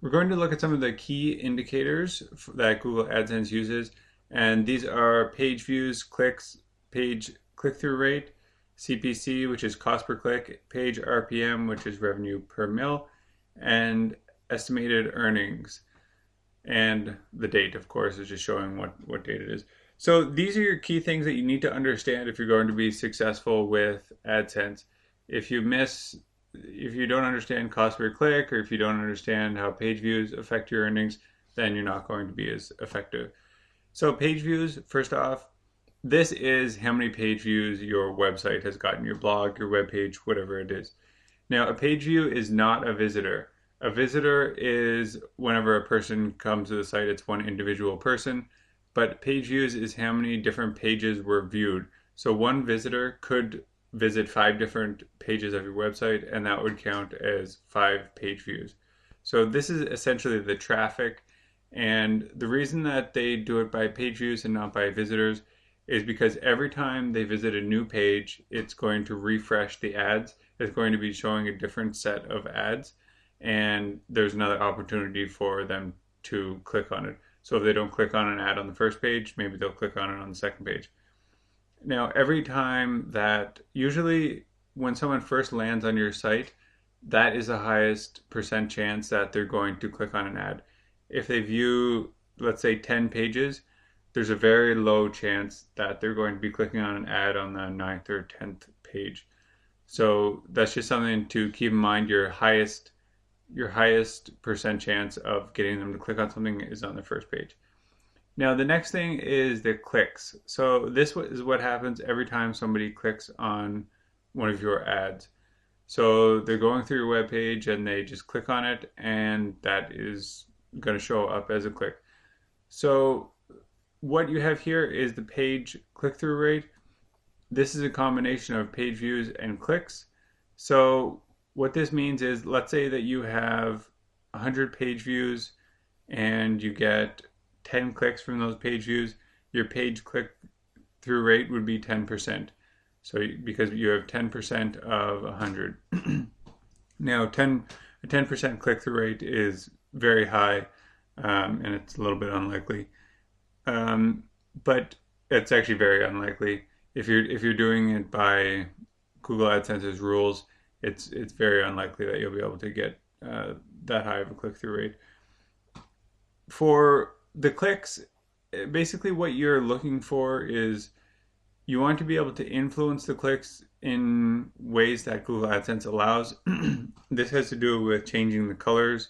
We're going to look at some of the key indicators that Google AdSense uses, and these are page views, clicks, page click-through rate, CPC, which is cost per click, page RPM, which is revenue per mil, and estimated earnings. And the date, of course, is just showing what date it is. So these are your key things that you need to understand if you're going to be successful with AdSense. If you miss if you don't understand cost per click, or if you don't understand how page views affect your earnings, then you're not going to be as effective. So page views, first off, this is how many page views your website has gotten, your blog, your web page, whatever it is. Now, a page view is not a visitor. A visitor is whenever a person comes to the site, it's one individual person, but page views is how many different pages were viewed. So one visitor could visit 5 different pages of your website, and that would count as 5 page views. So this is essentially the traffic, and the reason that they do it by page views and not by visitors is because every time they visit a new page, it's going to refresh the ads. It's going to be showing a different set of ads, and there's another opportunity for them to click on it. So if they don't click on an ad on the first page, maybe they'll click on it on the second page. Now, every time that, usually when someone first lands on your site, that is the highest percent chance that they're going to click on an ad. If they view, let's say, 10 pages, there's a very low chance that they're going to be clicking on an ad on the 9th or 10th page. So that's just something to keep in mind. Your highest percent chance of getting them to click on something is on the first page. Now, the next thing is the clicks. So this is what happens every time somebody clicks on one of your ads. So they're going through your web page and they just click on it, and that is going to show up as a click. So what you have here is the page click-through rate. This is a combination of page views and clicks. So what this means is, let's say that you have 100 page views and you get 10 clicks from those page views, your page click-through rate would be 10%. So because you have 10% of 100. Now, a 10% click-through rate is very high, and it's a little bit unlikely. But it's actually very unlikely. If you're doing it by Google AdSense's rules, it's very unlikely that you'll be able to get that high of a click-through rate. For the clicks, basically what you're looking for is you want to be able to influence the clicks in ways that Google AdSense allows. This has to do with changing the colors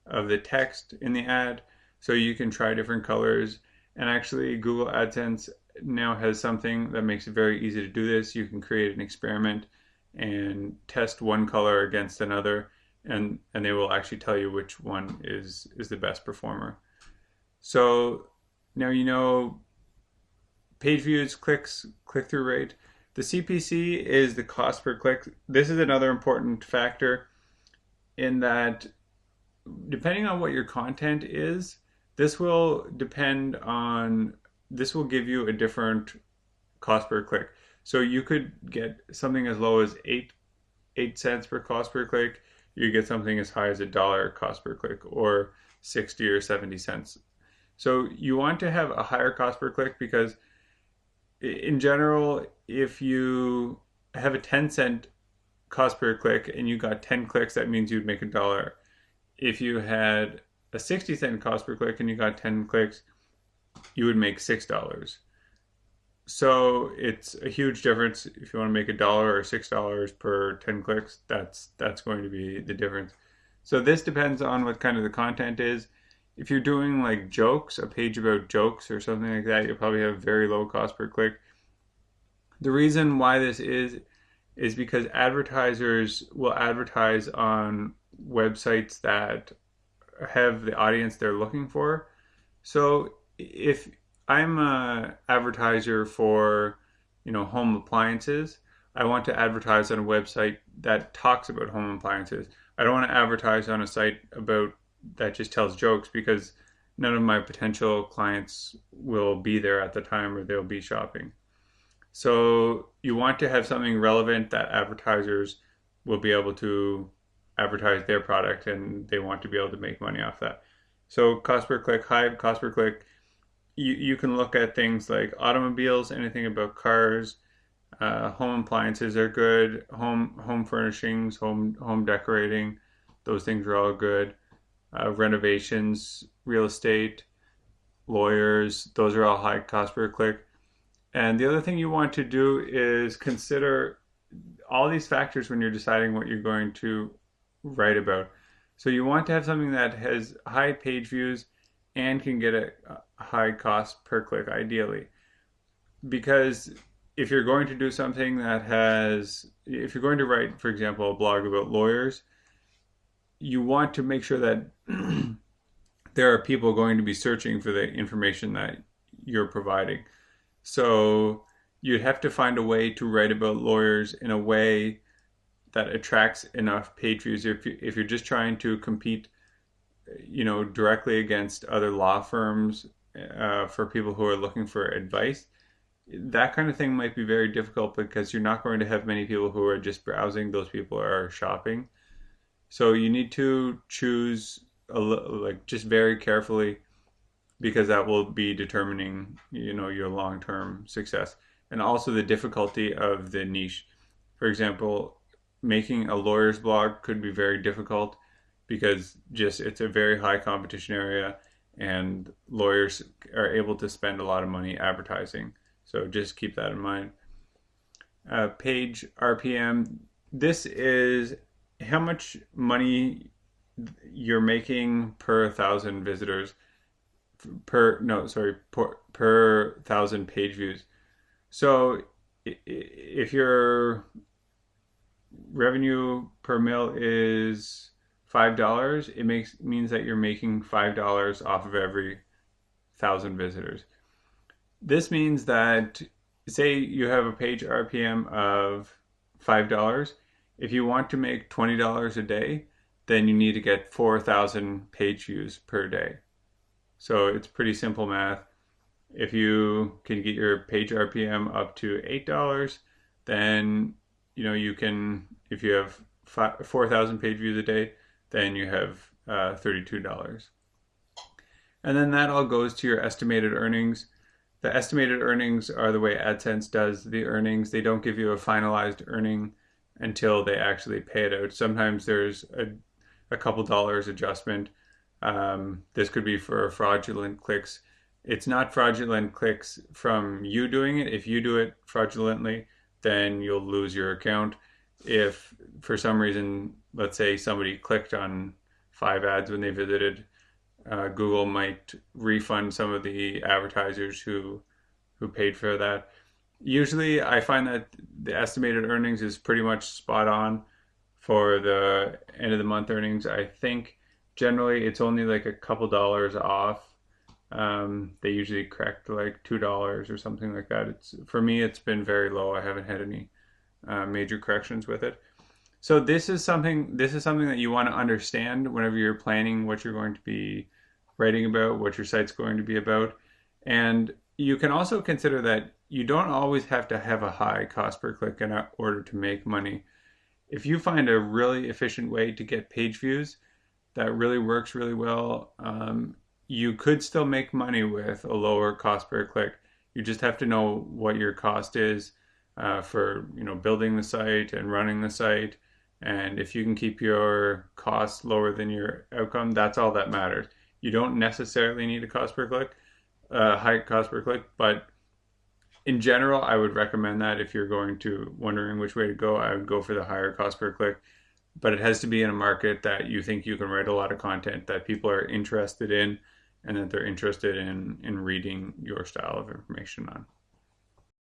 of the text in the ad, so you can try different colors. And actually, Google AdSense now has something that makes it very easy to do this. You can create an experiment and test one color against another, and they will actually tell you which one is the best performer. So now you know page views, clicks, click-through rate. The CPC is the cost per click. This is another important factor in that, depending on what your content is, this will give you a different cost per click. So you could get something as low as 8 cents per cost per click. You get something as high as $1 cost per click, or 60 or 70 cents. So you want to have a higher cost per click because, in general, if you have a 10-cent cost per click and you got 10 clicks, that means you'd make $1. If you had a 60-cent cost per click and you got 10 clicks, you would make $6. So it's a huge difference. If you want to make $1 or $6 per 10 clicks, that's going to be the difference. So this depends on what kind of the content is. If you're doing like jokes, a page about jokes or something like that, you'll probably have very low cost per click. The reason why this is because advertisers will advertise on websites that have the audience they're looking for. So if I'm an advertiser for, home appliances, I want to advertise on a website that talks about home appliances. I don't want to advertise on a site that just tells jokes, because none of my potential clients will be there at the time, or they'll be shopping. So you want to have something relevant that advertisers will be able to advertise their product and they want to be able to make money off that. So cost per click, high cost per click. You can look at things like automobiles, anything about cars, home appliances are good, home furnishings, home decorating, those things are all good. Renovations, real estate, lawyers, those are all high cost per click. And the other thing you want to do is consider all these factors when you're deciding what you're going to write about. So you want to have something that has high page views and can get a high cost per click, ideally. Because if you're going to do something that has, if you're going to write, for example, a blog about lawyers, you want to make sure that there are people going to be searching for the information that you're providing. So you'd have to find a way to write about lawyers in a way that attracts enough page views. If you're just trying to compete, directly against other law firms for people who are looking for advice, that kind of thing might be very difficult because you're not going to have many people who are just browsing. Those people are shopping. So you need to choose just very carefully, because that will be determining, your long-term success. And also the difficulty of the niche. For example, making a lawyer's blog could be very difficult because it's a very high competition area and lawyers are able to spend a lot of money advertising. So just keep that in mind. Page RPM. This is how much money you're making per 1,000 visitors, per 1,000 page views. So if your revenue per mil is $5, it means that you're making $5 off of every 1,000 visitors. This means that, say you have a page RPM of $5, if you want to make $20 a day, then you need to get 4,000 page views per day. So it's pretty simple math. If you can get your page RPM up to $8, then you can, if you have 4,000 page views a day, then you have $32. And then that all goes to your estimated earnings. The estimated earnings are the way AdSense does the earnings. They don't give you a finalized earning until they actually pay it out. Sometimes there's a couple dollars adjustment. This could be for fraudulent clicks. It's not fraudulent clicks from you doing it. If you do it fraudulently, then you'll lose your account. If for some reason, let's say somebody clicked on 5 ads when they visited, Google might refund some of the advertisers who paid for that. Usually I find that the estimated earnings is pretty much spot on for the end of the month earnings. I think generally it's only like a couple dollars off. They usually correct like $2 or something like that. For me, it's been very low. I haven't had any major corrections with it. So this is something that you want to understand whenever you're planning what you're going to be writing about, what your site's going to be about. And you can also consider that you don't always have to have a high cost per click in order to make money. If you find a really efficient way to get page views that really works really well, you could still make money with a lower cost per click. You just have to know what your cost is for building the site and running the site. And if you can keep your costs lower than your outcome, that's all that matters. You don't necessarily need a cost per click, high cost per click, but in general, I would recommend that if you're wondering which way to go, I would go for the higher cost per click. But it has to be in a market that you think you can write a lot of content that people are interested in and that they're interested in reading your style of information on.